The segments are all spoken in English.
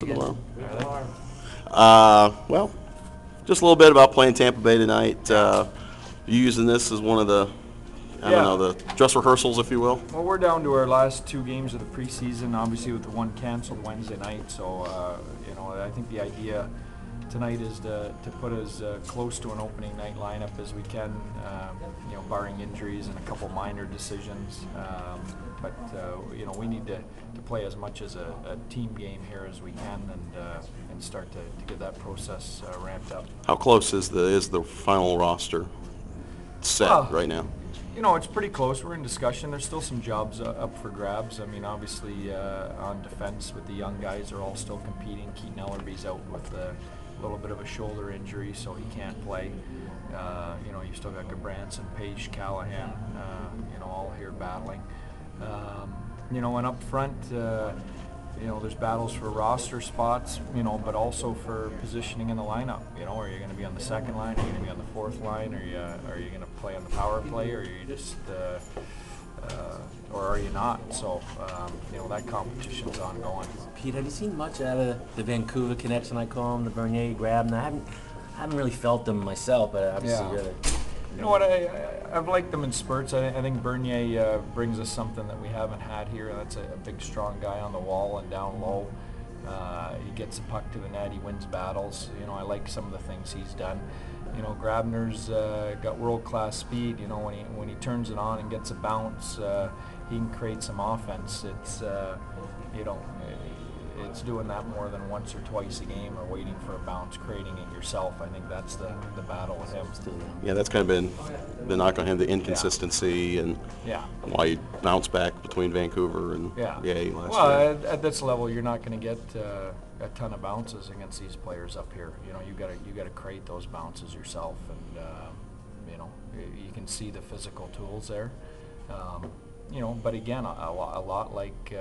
Well, just a little bit about playing Tampa Bay tonight. You using this as one of the, I don't know, the dress rehearsals, if you will? Well, we're down to our last two games of the preseason, obviously with the one canceled Wednesday night. So, I think the idea tonight is to put as close to an opening night lineup as we can, barring injuries and a couple minor decisions. But we need to play as much as a team game here as we can and start to get that process ramped up. How close is the final roster set right now? It's pretty close. We're in discussion. There's still some jobs up for grabs. I mean, obviously on defense with the young guys, they're all still competing. Keaton Ellerby's out with a little bit of a shoulder injury, so he can't play. You've still got Gabranson, Page, Callahan, all here battling. And up front, there's battles for roster spots, but also for positioning in the lineup. Are you going to be on the second line? Are you going to be on the fourth line? Are you going to play on the power play? Or are you just, or are you not? So, that competition's ongoing. Pete, have you seen much out of the Vancouver connection, I call them, the Bernier grab? And I haven't really felt them myself, but obviously you're You know what, I've liked them in spurts. I think Bernier brings us something that we haven't had here. That's a big, strong guy on the wall and down low. He gets the puck to the net. He wins battles. I like some of the things he's done. Grabner's got world-class speed. When he turns it on and gets a bounce, he can create some offense. It's doing that more than once or twice a game or waiting for a bounce, creating it yourself. I think that's the battle with him. Yeah, that's kind of been the knock on him, the inconsistency and why he bounced back between Vancouver and last year. At this level, you're not going to get a ton of bounces against these players up here. You got to create those bounces yourself, and you can see the physical tools there. But again, a lot like.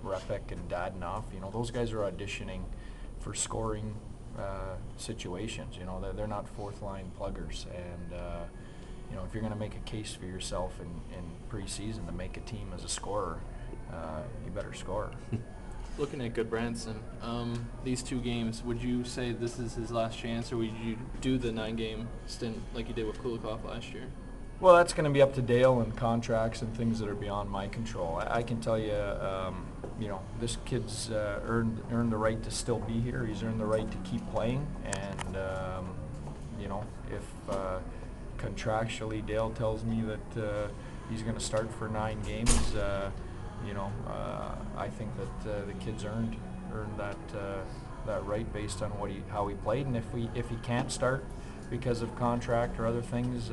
Repik and Dadanoff, those guys are auditioning for scoring situations. They're not fourth line pluggers, and if you're going to make a case for yourself in preseason to make a team as a scorer, you better score. Looking at Gudbranson, these two games, would you say this is his last chance, or would you do the 9-game stint like you did with Kulikov last year? Well, that's going to be up to Dale and contracts and things that are beyond my control. I can tell you, this kid's earned the right to still be here. He's earned the right to keep playing, and if contractually Dale tells me that he's going to start for 9 games, I think that the kid's earned that right based on how he played, and if he can't start because of contract or other things.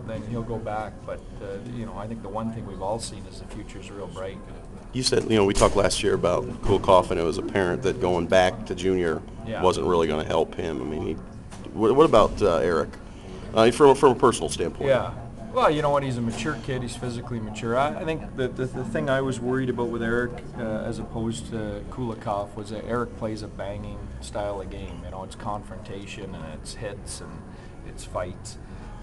Then he'll go back. But, I think the one thing we've all seen is the future's real bright. You said, we talked last year about Kulikov, and it was apparent that going back to junior wasn't really going to help him. I mean, what about Eric? From a personal standpoint? Yeah. Well, you know what? He's a mature kid. He's physically mature. I think the thing I was worried about with Eric, as opposed to Kulikov, was that Eric plays a banging style of game. It's confrontation and it's hits and it's fights.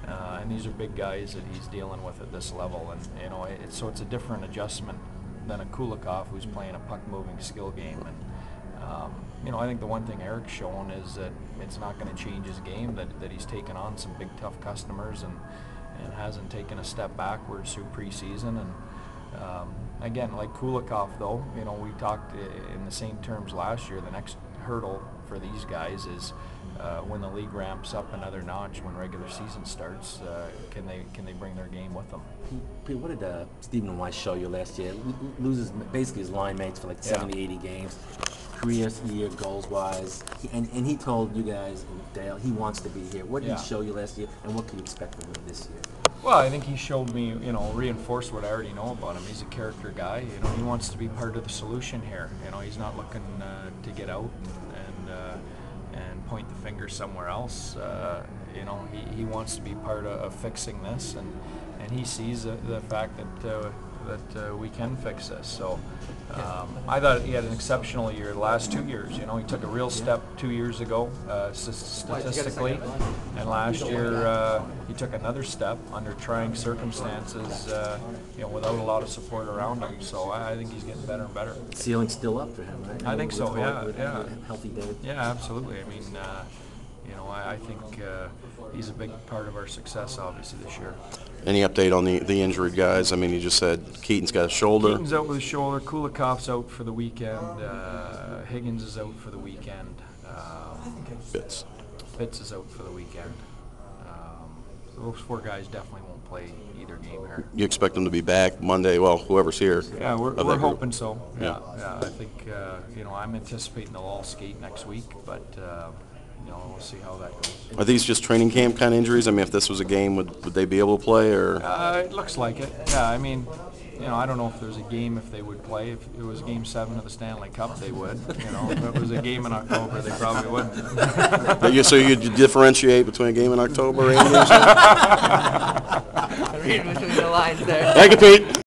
And these are big guys that he's dealing with at this level, and so it's a different adjustment than a Kulikov who's playing a puck-moving skill game. And I think the one thing Eric's shown is that it's not going to change his game. That he's taken on some big, tough customers and hasn't taken a step backwards through preseason. And again, like Kulikov, though, we talked in the same terms last year. The next hurdle for these guys is when the league ramps up another notch, when regular season starts, can they bring their game with them? Pete, what did Stephen Weiss show you last year? Loses basically his line mates for like 70, 80 games. Career year, goals-wise. And he told you guys, Dale, he wants to be here. What did he show you last year, and what can you expect from him this year? Well, I think he showed me, reinforced what I already know about him. He's a character guy. He wants to be part of the solution here. He's not looking to get out and point the finger somewhere else. He wants to be part of fixing this, and he sees the fact that we can fix this. So I thought he had an exceptional year the last 2 years. You know, he took a real step 2 years ago statistically, and last year he took another step under trying circumstances, you know, without a lot of support around him. So I think he's getting better and better. Ceiling's still up for him, right? I think so. Yeah. Healthy day. Yeah, absolutely. I mean, you know, I think he's a big part of our success, obviously, this year. Any update on the injured guys? I mean, you just said Keaton's got a shoulder. Keaton's out with a shoulder. Kulikov's out for the weekend. Higgins is out for the weekend. Fitz Fitz is out for the weekend. So those 4 guys definitely won't play either game here. You expect them to be back Monday? Well, whoever's here. Yeah, we're hoping so. Yeah. I think you know, I'm anticipating they'll all skate next week, but you know, we'll see how that goes. Are these just training camp kind of injuries? I mean, if this was a game, would they be able to play? Or it looks like it. Yeah, I mean, you know, I don't know if there's a game if they would play. If it was Game 7 of the Stanley Cup, they would. You know, if it was a game in October, they probably wouldn't. So you differentiate between a game in October and Read between the lines there. Thank you, Pete.